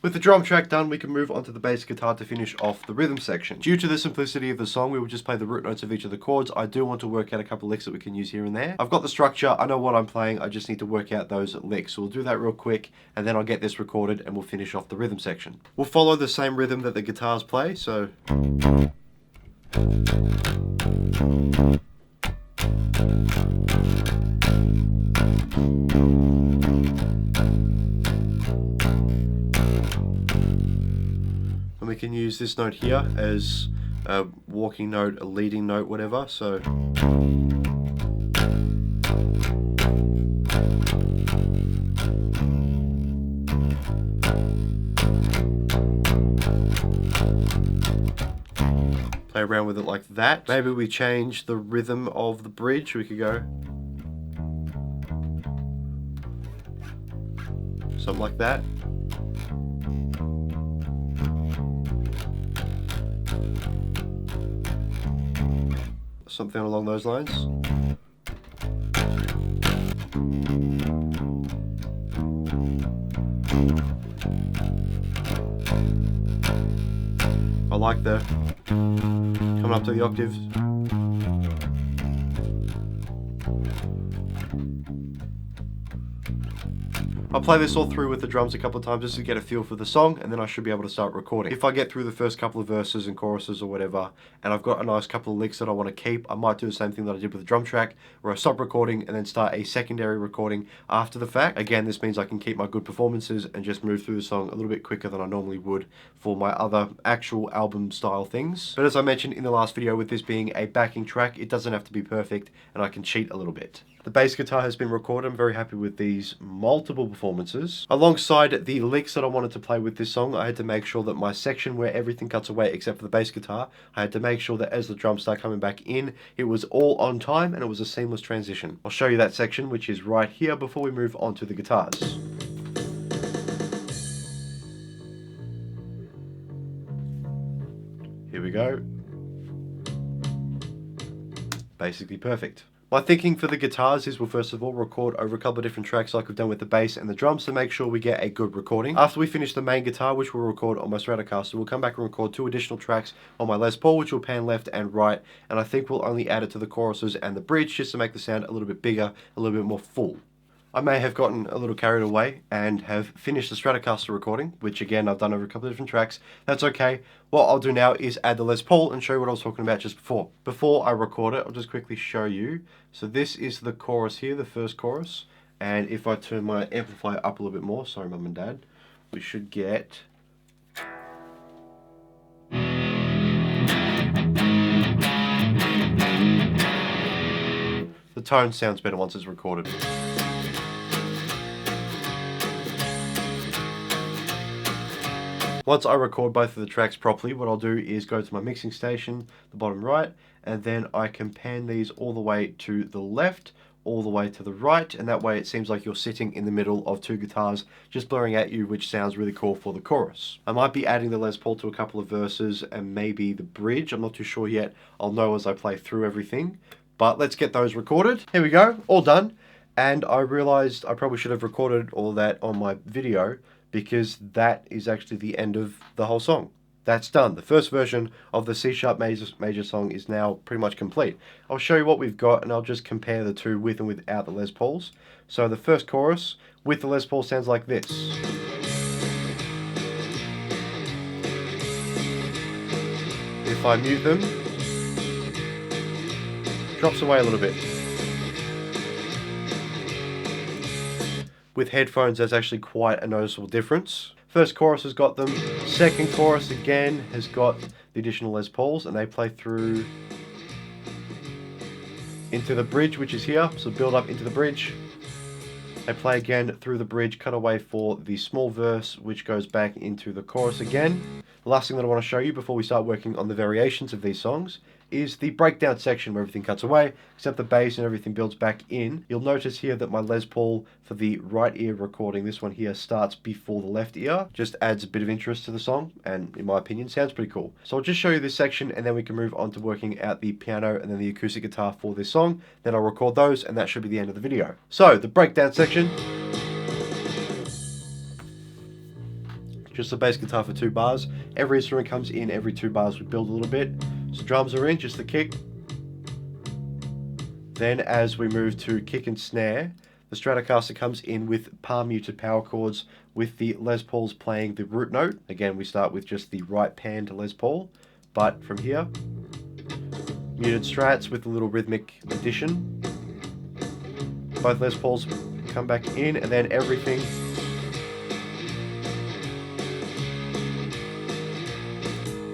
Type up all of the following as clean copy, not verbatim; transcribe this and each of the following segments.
With the drum track done, we can move on to the bass guitar to finish off the rhythm section. Due to the simplicity of the song, we will just play the root notes of each of the chords. I do want to work out a couple of licks that we can use here and there. I've got the structure, I know what I'm playing, I just need to work out those licks. So we'll do that real quick, and then I'll get this recorded and we'll finish off the rhythm section. We'll follow the same rhythm that the guitars play, so... And we can use this note here as a walking note, a leading note, whatever, so... Play around with it like that. Maybe we change the rhythm of the bridge. We could go something like that. Something along those lines. I like the coming up to the octaves. I'll play this all through with the drums a couple of times just to get a feel for the song, and then I should be able to start recording. If I get through the first couple of verses and choruses or whatever, and I've got a nice couple of licks that I want to keep, I might do the same thing that I did with the drum track, where I stop recording and then start a secondary recording after the fact. Again, this means I can keep my good performances and just move through the song a little bit quicker than I normally would for my other actual album style things. But as I mentioned in the last video, with this being a backing track, it doesn't have to be perfect, and I can cheat a little bit. The bass guitar has been recorded. I'm very happy with these multiple performances. Alongside the licks that I wanted to play with this song, I had to make sure that my section where everything cuts away except for the bass guitar, I had to make sure that as the drums start coming back in, it was all on time and it was a seamless transition. I'll show you that section, which is right here, before we move on to the guitars. Here we go. Basically perfect. My thinking for the guitars is we'll first of all record over a couple of different tracks like we've done with the bass and the drums to make sure we get a good recording. After we finish the main guitar, which we'll record on my Stratocaster, we'll come back and record 2 additional tracks on my Les Paul, which will pan left and right, and I think we'll only add it to the choruses and the bridge just to make the sound a little bit bigger, a little bit more full. I may have gotten a little carried away and have finished the Stratocaster recording, which again I've done over a couple of different tracks. That's okay. What I'll do now is add the Les Paul and show you what I was talking about just before. Before I record it, I'll just quickly show you. So this is the chorus here, the first chorus. And if I turn my amplifier up a little bit more, sorry mum and dad, we should get... The tone sounds better once it's recorded. Once I record both of the tracks properly, what I'll do is go to my mixing station, the bottom right, and then I can pan these all the way to the left, all the way to the right, and that way it seems like you're sitting in the middle of 2 guitars just blaring at you, which sounds really cool for the chorus. I might be adding the Les Paul to a couple of verses and maybe the bridge. I'm not too sure yet. I'll know as I play through everything. But let's get those recorded. Here we go, all done. And I realized I probably should have recorded all that on my video, because that is actually the end of the whole song. That's done. The first version of the C-sharp major song is now pretty much complete. I'll show you what we've got, and I'll just compare the two with and without the Les Pauls. So the first chorus with the Les Paul sounds like this. If I mute them, drops away a little bit. With headphones, there's actually quite a noticeable difference. First chorus has got them. Second chorus again has got the additional Les Pauls, and they play through into the bridge, which is here. So build up into the bridge. They play again through the bridge, cut away for the small verse, which goes back into the chorus again. The last thing that I want to show you before we start working on the variations of these songs is the breakdown section where everything cuts away, except the bass and everything builds back in. You'll notice here that my Les Paul for the right ear recording, this one here, starts before the left ear. Just adds a bit of interest to the song, and in my opinion, sounds pretty cool. So I'll just show you this section, and then we can move on to working out the piano and then the acoustic guitar for this song. Then I'll record those, and that should be the end of the video. So, the breakdown section. just the bass guitar for 2 bars. Every instrument comes in every 2 bars, we build a little bit. So drums are in, just the kick. Then as we move to kick and snare, the Stratocaster comes in with palm muted power chords with the Les Pauls playing the root note. Again, we start with just the right panned Les Paul, but from here, muted strats with a little rhythmic addition. Both Les Pauls come back in, and then everything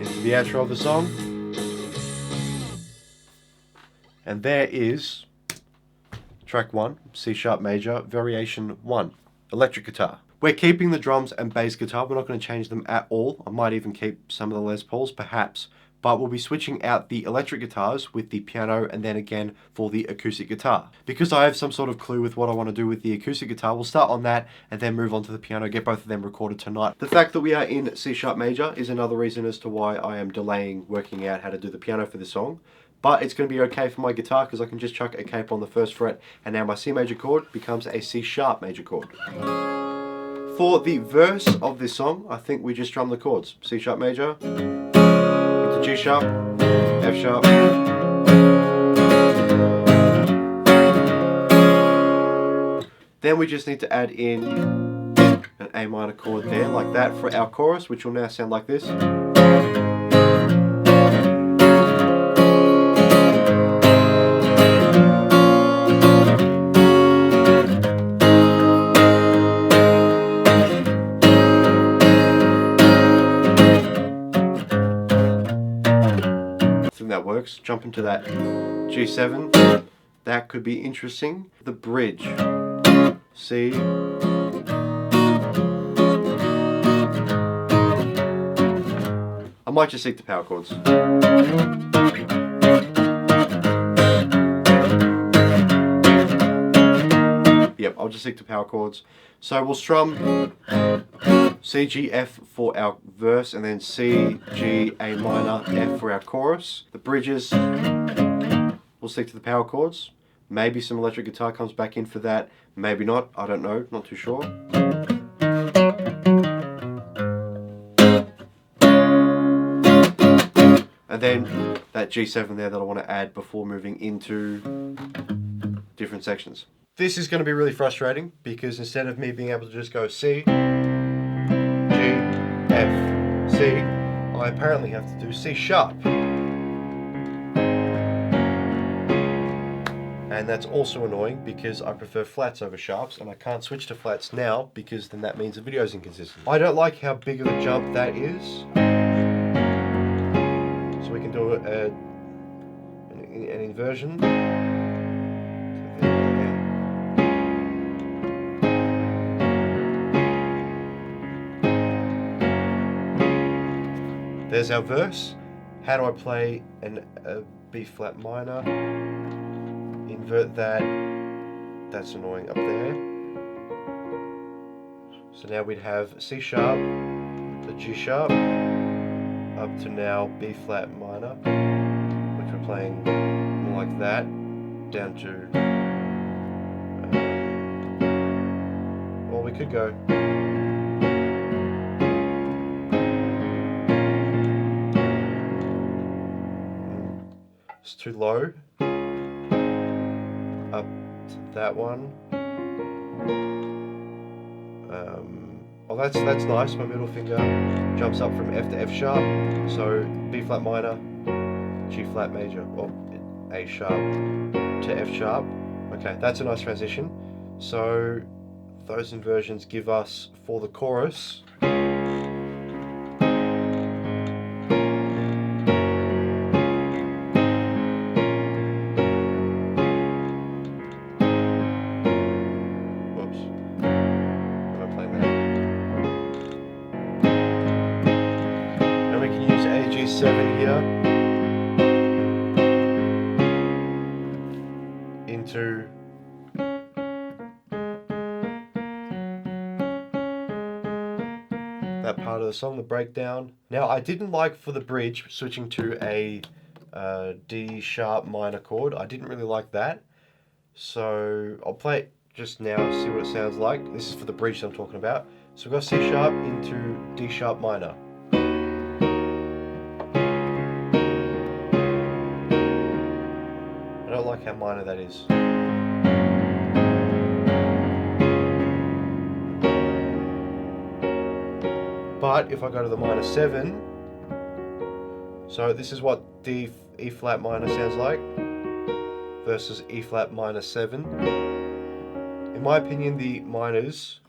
into the outro of the song. And there is track 1, C sharp major, variation 1, electric guitar. We're keeping the drums and bass guitar. We're not going to change them at all. I might even keep some of the Les Pauls, perhaps. But we'll be switching out the electric guitars with the piano and then again for the acoustic guitar. Because I have some sort of clue with what I want to do with the acoustic guitar, we'll start on that and then move on to the piano, get both of them recorded tonight. The fact that we are in C sharp major is another reason as to why I am delaying working out how to do the piano for this song. But it's going to be okay for my guitar because I can just chuck a capo on the 1st fret and now my C major chord becomes a C sharp major chord. For the verse of this song, I think we just drum the chords. C sharp major, into G sharp, F sharp. Then we just need to add in an A minor chord there, like that, for our chorus, which will now sound like this. That works. Jump into that G7. That could be interesting. The bridge. C. I might just stick to power chords. Yep, I'll just stick to power chords. So we'll strum C, G, F for our verse, and then C, G, A minor, F for our chorus. The bridges, we'll stick to the power chords. Maybe some electric guitar comes back in for that. Maybe not, I don't know, not too sure. And then that G7 there that I want to add before moving into different sections. This is going to be really frustrating because instead of me being able to just go C, G, F, C, I apparently have to do C sharp. And that's also annoying because I prefer flats over sharps and I can't switch to flats now because then that means the video is inconsistent. I don't like how big of a jump that is. So we can do an inversion. There's our verse. How do I play a B flat minor? Invert that. That's annoying up there. So now we'd have C sharp, the G sharp, up to now B flat minor, which we're playing more like that, down to, or we could go. It's too low. Up to that one. Oh, that's nice. My middle finger jumps up from F to F sharp. So B flat minor, G flat major, or A sharp to F sharp. Okay, that's a nice transition. So those inversions give us, for the chorus, G7 here into that part of the song, the breakdown. Now I didn't like for the bridge switching to a D sharp minor chord. I didn't really like that. So I'll play it just now, see what it sounds like. This is for the bridge that I'm talking about. So we've got C sharp into D sharp minor. I don't like how minor that is. But if I go to the minor 7, so this is what E flat minor sounds like versus E flat minor 7. In my opinion, the minors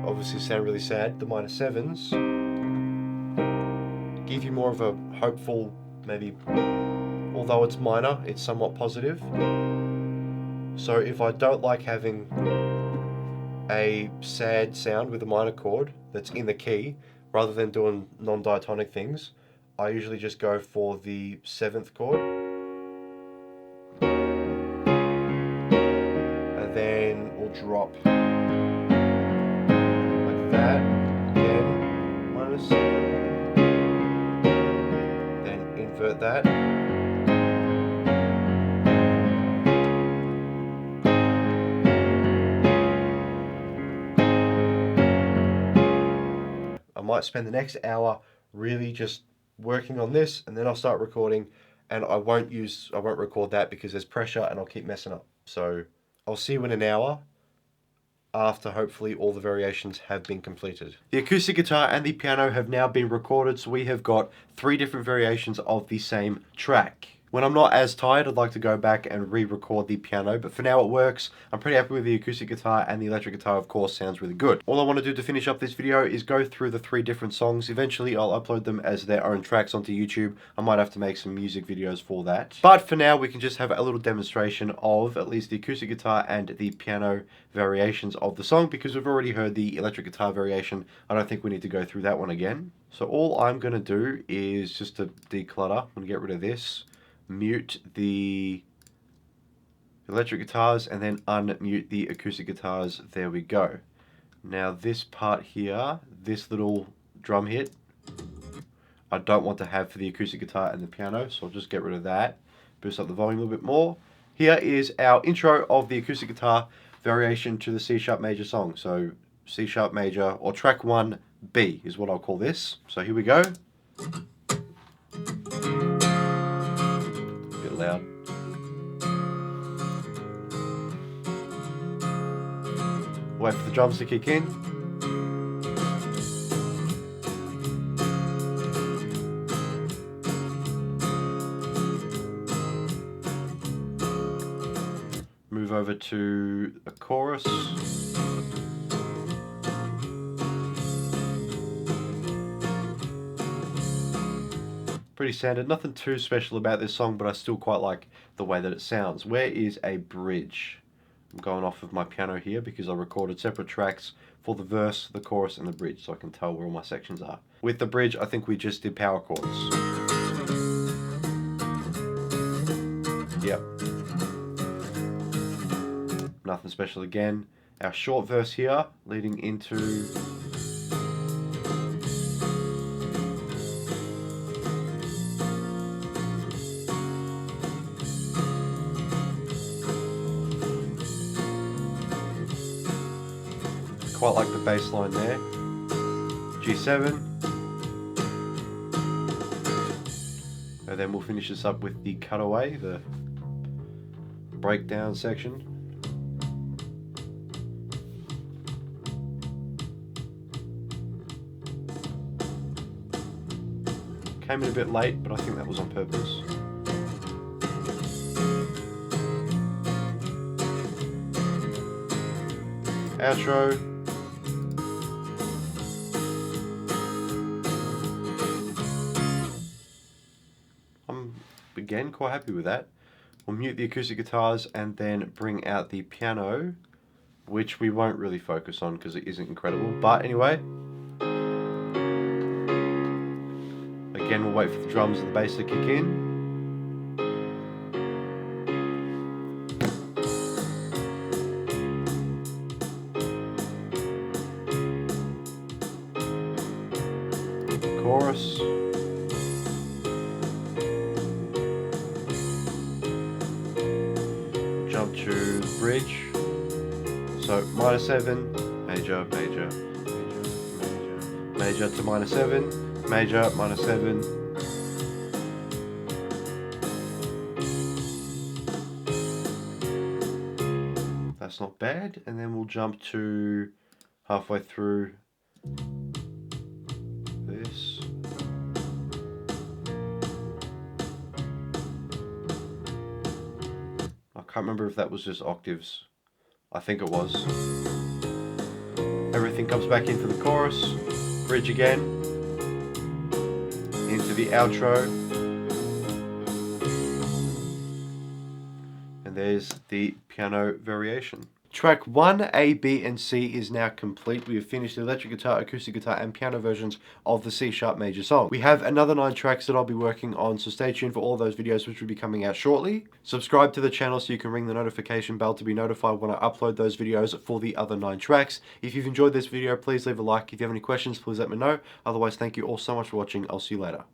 obviously sound really sad. The minor 7s give you more of a hopeful, maybe, although it's minor, it's somewhat positive. So if I don't like having a sad sound with a minor chord that's in the key, rather than doing non-diatonic things, I usually just go for the 7th chord. And then we'll drop like that, again, minor 7, then invert that. I might spend the next hour really just working on this, and then I'll start recording, and I won't record that because there's pressure and I'll keep messing up. So I'll see you in an hour after hopefully all the variations have been completed. The acoustic guitar and the piano have now been recorded, so we have got 3 different variations of the same track. When I'm not as tired, I'd like to go back and re-record the piano, but for now it works. I'm pretty happy with the acoustic guitar, and the electric guitar, of course, sounds really good. All I want to do to finish up this video is go through the 3 different songs. Eventually, I'll upload them as their own tracks onto YouTube. I might have to make some music videos for that. But for now, we can just have a little demonstration of at least the acoustic guitar and the piano variations of the song, because we've already heard the electric guitar variation. I don't think we need to go through that one again. So all I'm going to do is just to declutter. I'm going to get rid of this, mute the electric guitars, and then unmute the acoustic guitars. There we go. Now this part here, this little drum hit, I don't want to have for the acoustic guitar and the piano, so I'll just get rid of that. Boost up the volume a little bit more. Here is our intro of the acoustic guitar variation to the C sharp major song. So C sharp major, or track 1B is what I'll call this. So here we go. Loud. Wait for the drums to kick in. Move over to a chorus. Pretty standard, nothing too special about this song, but I still quite like the way that it sounds. Where is a bridge? I'm going off of my piano here because I recorded separate tracks for the verse, the chorus, and the bridge, so I can tell where all my sections are. With the bridge, I think we just did power chords. Yep. Nothing special again. Our short verse here, leading into quite like the bass line there. G7. And then we'll finish this up with the cutaway, the breakdown section. Came in a bit late, but I think that was on purpose. Outro. I'm again quite happy with that. We'll mute the acoustic guitars and then bring out the piano, which we won't really focus on because it isn't incredible. But anyway, again, we'll wait for the drums and the bass to kick in. Chorus. Jump to the bridge. So minor 7 major, major, major, major, major to minor 7, major, minor 7. That's not bad. And then we'll jump to halfway through this. I can't remember if that was just octaves. I think it was. Everything comes back into the chorus, bridge again, into the outro, and there's the piano variation. Track 1, A, B, and C is now complete. We have finished the electric guitar, acoustic guitar, and piano versions of the C sharp major song. We have another 9 tracks that I'll be working on, so stay tuned for all those videos which will be coming out shortly. Subscribe to the channel so you can ring the notification bell to be notified when I upload those videos for the other 9 tracks. If you've enjoyed this video, please leave a like. If you have any questions, please let me know. Otherwise, thank you all so much for watching. I'll see you later.